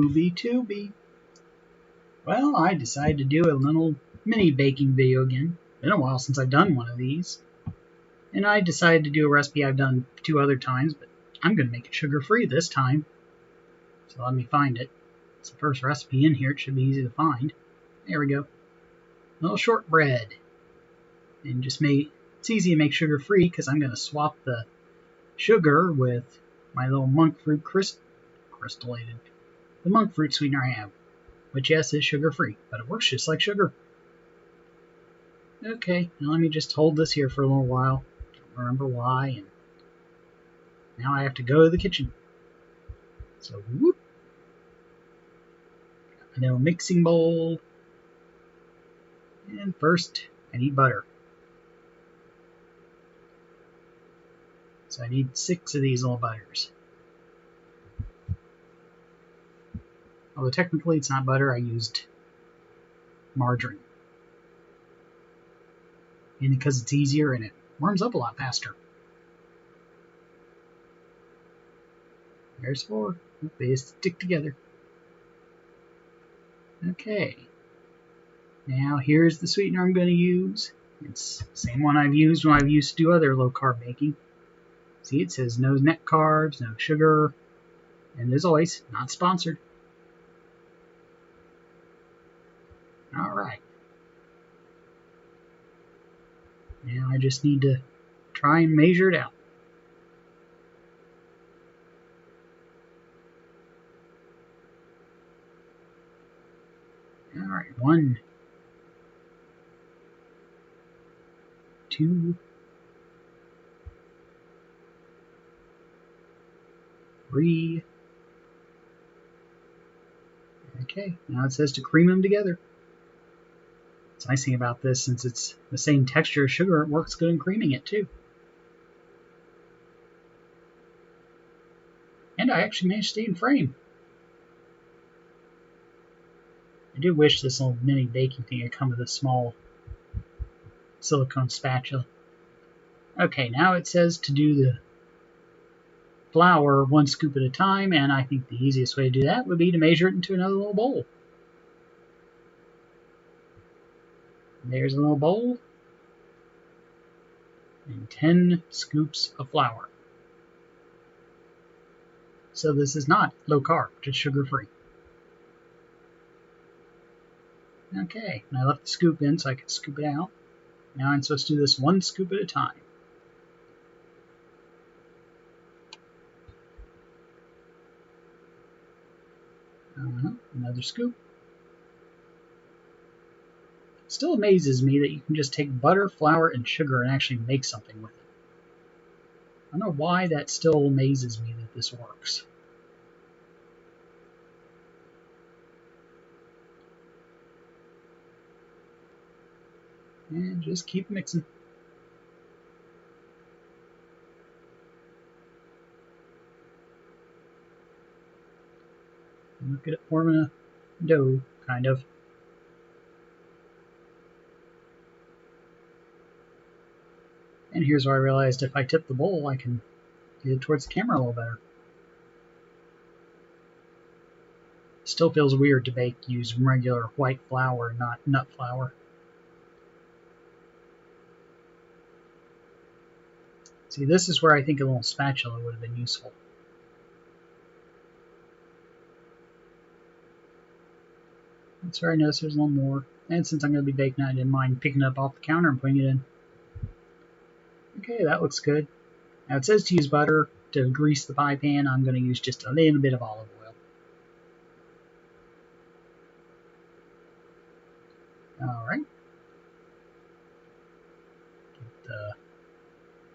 Booby Tooby. Well, I decided to do a little mini baking video again. Been a while since I've done one of these. And I decided to do a recipe I've done 2 other times, but I'm going to make it sugar-free this time. So let me find it. It's the first recipe in here. It should be easy to find. There we go. A little shortbread. And it's easy to make sugar-free because I'm going to swap the sugar with my little monk fruit crystallizated. The monk fruit sweetener I have. Which, yes, is sugar-free, but it works just like sugar. Okay, now let me just hold this here for a little while. Don't remember why, and now I have to go to the kitchen. So, whoop. Got my little mixing bowl. And first, I need butter. So I need 6 of these little butters. Although technically it's not butter, I used margarine. And because it's easier and it warms up a lot faster. There's 4. They stick together. Okay. Now here's the sweetener I'm going to use. It's the same one I've used when I've used to do other low-carb baking. See, it says no net carbs, no sugar, and as always, not sponsored. Alright. Now I just need to try and measure it out. Alright, 1, 2, 3. Okay, now it says to cream them together. What's nice thing about this, since it's the same texture as sugar, it works good in creaming it too. And I actually managed to stay in frame. I do wish this little mini baking thing had come with a small silicone spatula. Okay, now it says to do the flour 1 scoop at a time, and I think the easiest way to do that would be to measure it into another little bowl. There's a little bowl and 10 scoops of flour. So this is not low carb, just sugar-free. Okay, and I left the scoop in so I could scoop it out. Now I'm supposed to do this 1 scoop at a time. Another scoop. Still amazes me that you can just take butter, flour, and sugar and actually make something with it. I don't know why that still amazes me that this works. And just keep mixing. Look at it forming a dough, kind of. And here's where I realized if I tip the bowl, I can get it towards the camera a little better. Still feels weird to use regular white flour, not nut flour. See, this is where I think a little spatula would have been useful. That's where I noticed there's a little more. And since I'm going to be baking, I didn't mind picking it up off the counter and putting it in. Okay, that looks good. Now it says to use butter to grease the pie pan. I'm going to use just a little bit of olive oil. Alright.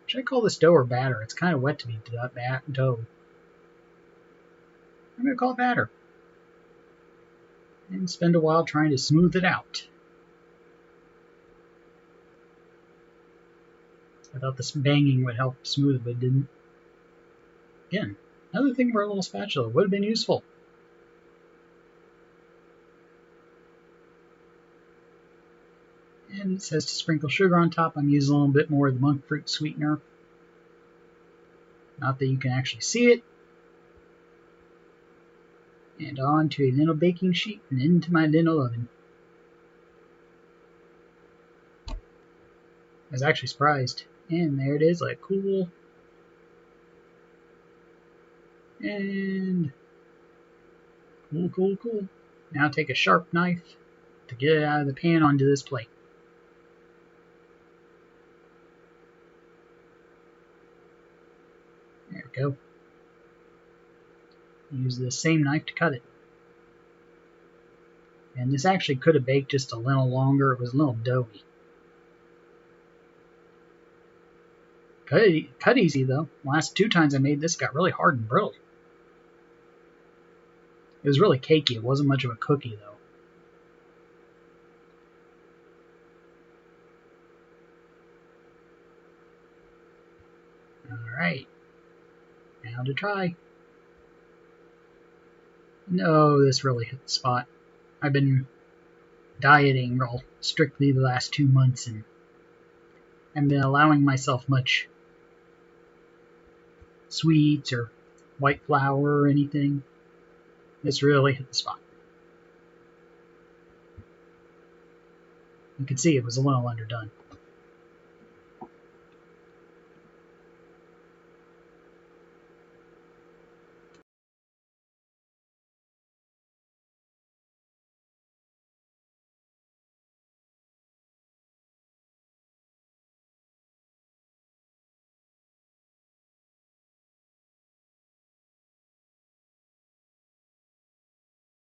Should I call this dough or batter? It's kind of wet to be dough. I'm going to call it batter. And spend a while trying to smooth it out. I thought this banging would help smooth it, but it didn't. Again, another thing for a little spatula would have been useful. And it says to sprinkle sugar on top. I'm using a little bit more of the monk fruit sweetener. Not that you can actually see it. And onto a little baking sheet and into my little oven. I was actually surprised. And there it is, like cool. And cool. Now take a sharp knife to get it out of the pan onto this plate. There we go. Use the same knife to cut it. And this actually could have baked just a little longer. It was a little doughy. Cut easy though. The last 2 times I made this got really hard and brittle. It was really cakey. It wasn't much of a cookie though. Alright. Now to try. No, this really hit the spot. I've been dieting real strictly the last 2 months and haven't been allowing myself much sweets or white flour or anything. This really hit the spot. You can see it was a little underdone.